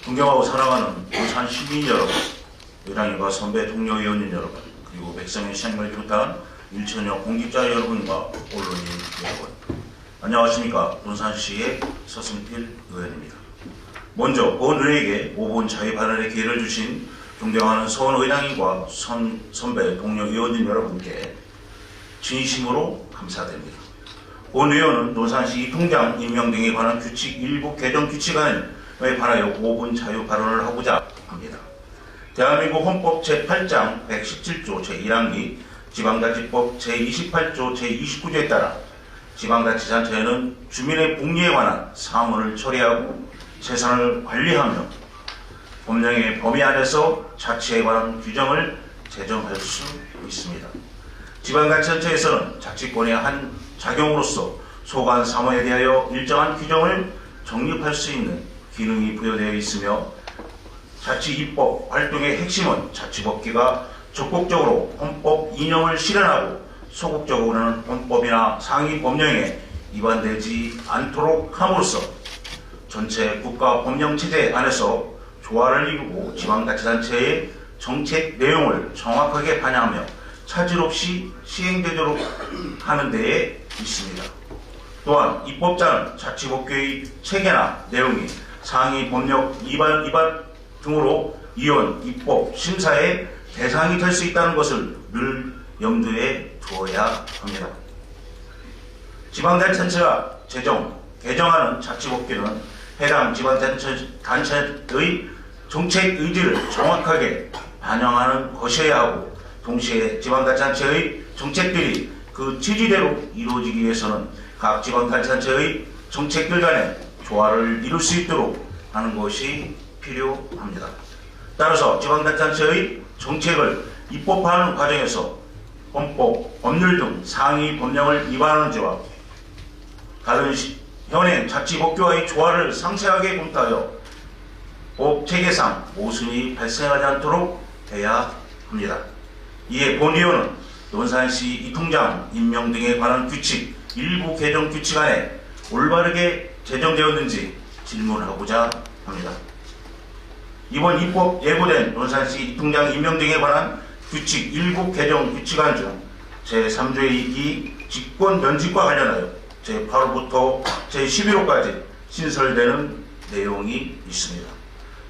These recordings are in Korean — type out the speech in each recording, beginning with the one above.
존경하고 사랑하는 부산 시민 여러분, 의장님과 선배 동료 의원님 여러분, 그리고 백성의 시장님을 비롯한 일천여 공직자 여러분과 언론인 여러분, 안녕하십니까. 부산시의 서승필 의원입니다. 먼저 본 의회에게 5분 자유 발언의 기회를 주신 존경하는 서원 의장님과 선배 동료 의원님 여러분께 진심으로 감사드립니다. 본 의원은 논산시 이 통장 임명 등에 관한 규칙 일부 개정 규칙안에 관하여 5분 자유 발언을 하고자 합니다. 대한민국 헌법 제8장 117조 제1항기 지방자치법 제28조 제29조에 따라 지방자치단체에는 주민의 복리에 관한 사무를 처리하고 재산을 관리하며 법령의 범위 안에서 자치에 관한 규정을 제정할 수 있습니다. 지방자치단체에서는 자치권의 한 작용으로서 소관 사무에 대하여 일정한 규정을 정립할 수 있는 기능이 부여되어 있으며 자치 입법 활동의 핵심은 자치법계가 적극적으로 헌법 이념을 실현하고 소극적으로는 헌법이나 상위 법령에 위반되지 않도록 함으로써 전체 국가 법령 체제 안에서 조화를 이루고 지방자치단체의 정책 내용을 정확하게 반영하며 차질 없이 시행되도록 하는 데에 있습니다. 또한 입법자는 자치법규의 체계나 내용이 상위 법령 위반 등으로 이원 입법 심사의 대상이 될 수 있다는 것을 늘 염두에 두어야 합니다. 지방자치단체가 개정하는 자치법규는 해당 지방자치단체의 정책 의지를 정확하게 반영하는 것이어야 하고, 동시에 지방자치단체의 정책들이 그 취지대로 이루어지기 위해서는 각 지방자치단체의 정책들 간의 조화를 이룰 수 있도록 하는 것이 필요합니다. 따라서 지방자치단체의 정책을 입법하는 과정에서 헌법, 법률 등 상위 법령을 위반하는지와 다른 현행 자치법규와의 조화를 상세하게 검토하여 법 체계상 모순이 발생하지 않도록 해야 합니다. 이에 본 의원은 논산시 이 통장 임명 등에 관한 규칙 일부 개정 규칙안에 올바르게 제정되었는지 질문하고자 합니다. 이번 입법 예고된 논산시 이 통장 임명 등에 관한 규칙 일부 개정 규칙안 중 제3조의 2기 직권 면직과 관련하여 제8호부터 제11호까지 신설되는 내용이 있습니다.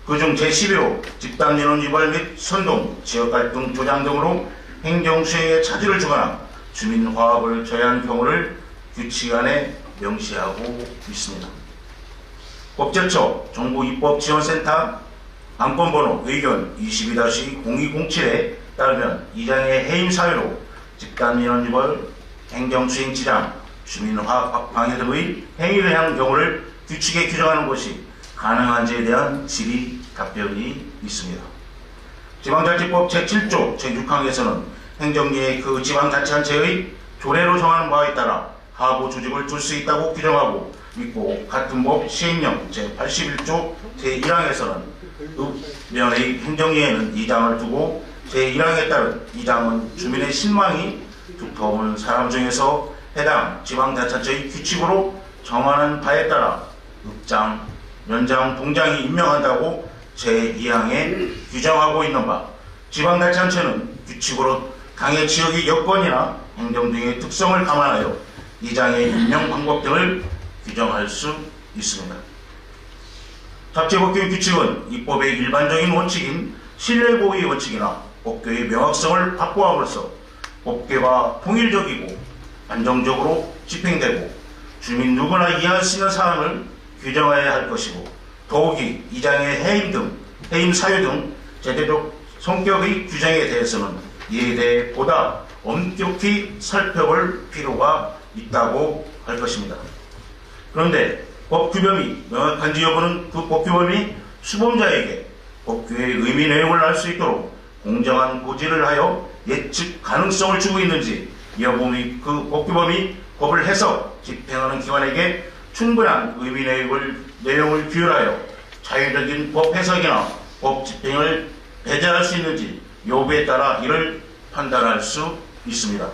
그중 제11호 집단민원 유발 및 선동, 지역갈등 조장 등으로 행정수행에 차질을 주거나 주민화합을 저해한 경우를 규칙안에 명시하고 있습니다. 법제처 정부입법지원센터 안건번호 의견 22-0207에 따르면 이장의 해임 사유로 집단민원 유발, 행정수행 지장, 주민화합 방해 등의 행위를 한 경우를 규칙에 규정하는 것이 가능한지에 대한 질의 답변이 있습니다. 지방자치법 제7조 제6항에서는 행정기의 그 지방자치단체의 조례로 정하는 바에 따라 하부 조직을 둘 수 있다고 규정하고 있고, 같은 법 시행령 제81조 제1항에서는 읍면의 행정기에는 이장을 두고 제1항에 따른 이장은 주민의 신망이 두터운 사람 중에서 해당 지방자치단체의 규칙으로 정하는 바에 따라 읍장, 면장, 동장이 임명한다고 제2항에 규정하고 있는 바, 지방자치단체는 규칙으로 당의 지역의 여건이나 행정 등의 특성을 감안하여 이장의 임명 방법 등을 규정할 수 있습니다. 자치법규 규칙은 입법의 일반적인 원칙인 신뢰고의 원칙이나 법규의 명확성을 확보함으로써 법계가 통일적이고 안정적으로 집행되고 주민 누구나 이해할 수 있는 사항을 규정해야 할 것이고, 더욱이 이장의 해임 사유 등 제도적 성격의 규정에 대해서는 이에 대해 보다 엄격히 살펴볼 필요가 있다고 할 것입니다. 그런데 법규범이 명확한지 여부는 그 법규범이 수범자에게 법규의 의미 내용을 알 수 있도록 공정한 고지를 하여 예측 가능성을 주고 있는지 여부 및 그 법규범이 법을 해석, 집행하는 기관에게 충분한 의미 내용을 규율하여 자유적인 법 해석이나 법 집행을 배제할 수 있는지 여부에 따라 이를 판단할 수 있습니다.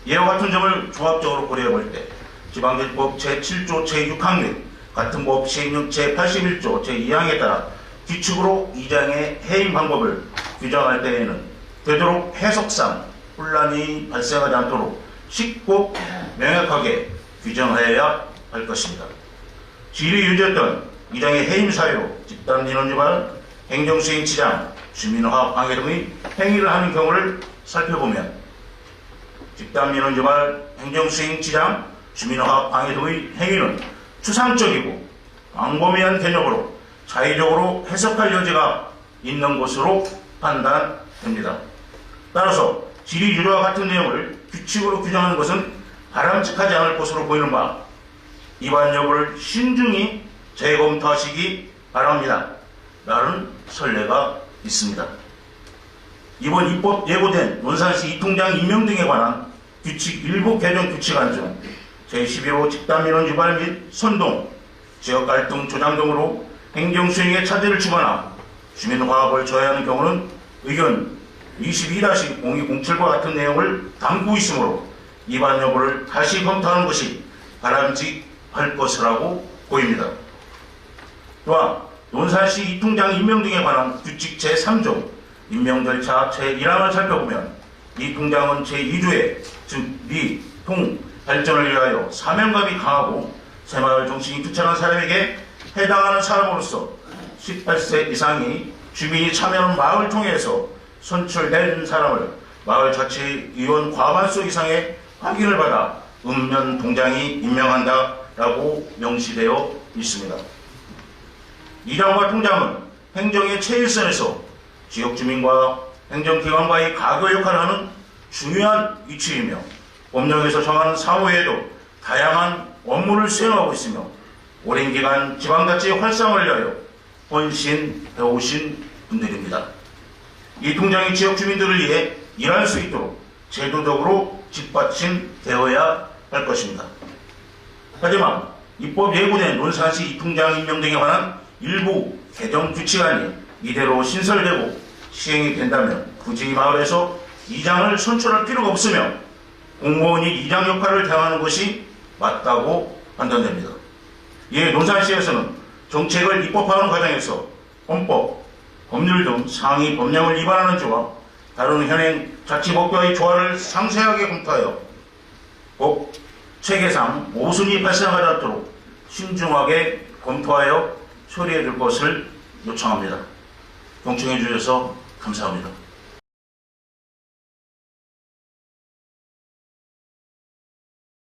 이와 같은 점을 종합적으로 고려해 볼 때 지방자치법 제7조 제6항 및 같은 법 시행령 제81조 제2항에 따라 규칙으로 이장의 해임 방법을 규정할 때에는 되도록 해석상 혼란이 발생하지 않도록 쉽고 명확하게 규정하여야 할 것입니다. 질의 유지했던 이장의 해임 사유로 집단 민원 유발, 행정수행지장, 주민화합 방해 등의 행위를 하는 경우를 살펴보면 집단 민원 유발, 행정수행지장, 주민화합 방해 등의 행위는 추상적이고 광범위한 개념으로 자의적으로 해석할 여지가 있는 것으로 판단됩니다. 따라서 질의 유료와 같은 내용을 규칙으로 규정하는 것은 바람직하지 않을 것으로 보이는 바 위반 여부를 신중히 재검토하시기 바랍니다. 라는 선례가 있습니다. 이번 입법 예고된 논산시 이통장 임명 등에 관한 규칙 일부 개정 규칙안 중 제11호 집단민원 유발 및 선동, 지역갈등 조장 등으로 행정수행에 차질을 주거나 주민화합을 저해하는 경우는 의견 22-0207과 같은 내용을 담고 있으므로 위반 여부를 다시 검토하는 것이 바람직할 것이라고 보입니다. 또한 논산시 이통장 임명 등에 관한 규칙 제3조 임명 절차 제1항을 살펴보면 이 통장은 제2조에 즉 미, 통 발전을 위하여 사명감이 강하고 새마을 정신이 투철한 사람에게 해당하는 사람으로서 18세 이상이 주민이 참여하는 마을 통해서 선출된 사람을 마을 자치위원 과반수 이상의 확인을 받아 읍면 통장이 임명한다라고 명시되어 있습니다. 이장과 통장은 행정의 최일선에서 지역 주민과 행정기관과의 가교 역할을 하는 중요한 위치이며 법령에서 정하는 사무 외에도 다양한 업무를 수행하고 있으며 오랜 기간 지방자치 활성화를 위하여 헌신해오신 분들입니다. 이 통장이 지역 주민들을 위해 일할 수 있도록 제도적으로 뒷받침되어야 할 것입니다. 하지만 입법 예고된 논산시 이 통장 임명 등에 관한 일부 개정 규칙안이 이대로 신설되고 시행이 된다면 굳이 이 마을에서 이장을 선출할 필요가 없으며 공무원이 이장 역할을 대행하는 것이 맞다고 판단됩니다. 이에 논산시에서는 정책을 입법하는 과정에서 헌법, 법률 등 상위 법령을 위반하는 죄와 다른 현행 자치법과의 조화를 상세하게 검토하여 법 체계상 모순이 발생하지 않도록 신중하게 검토하여 처리해 줄 것을 요청합니다. 경청해 주셔서 감사합니다.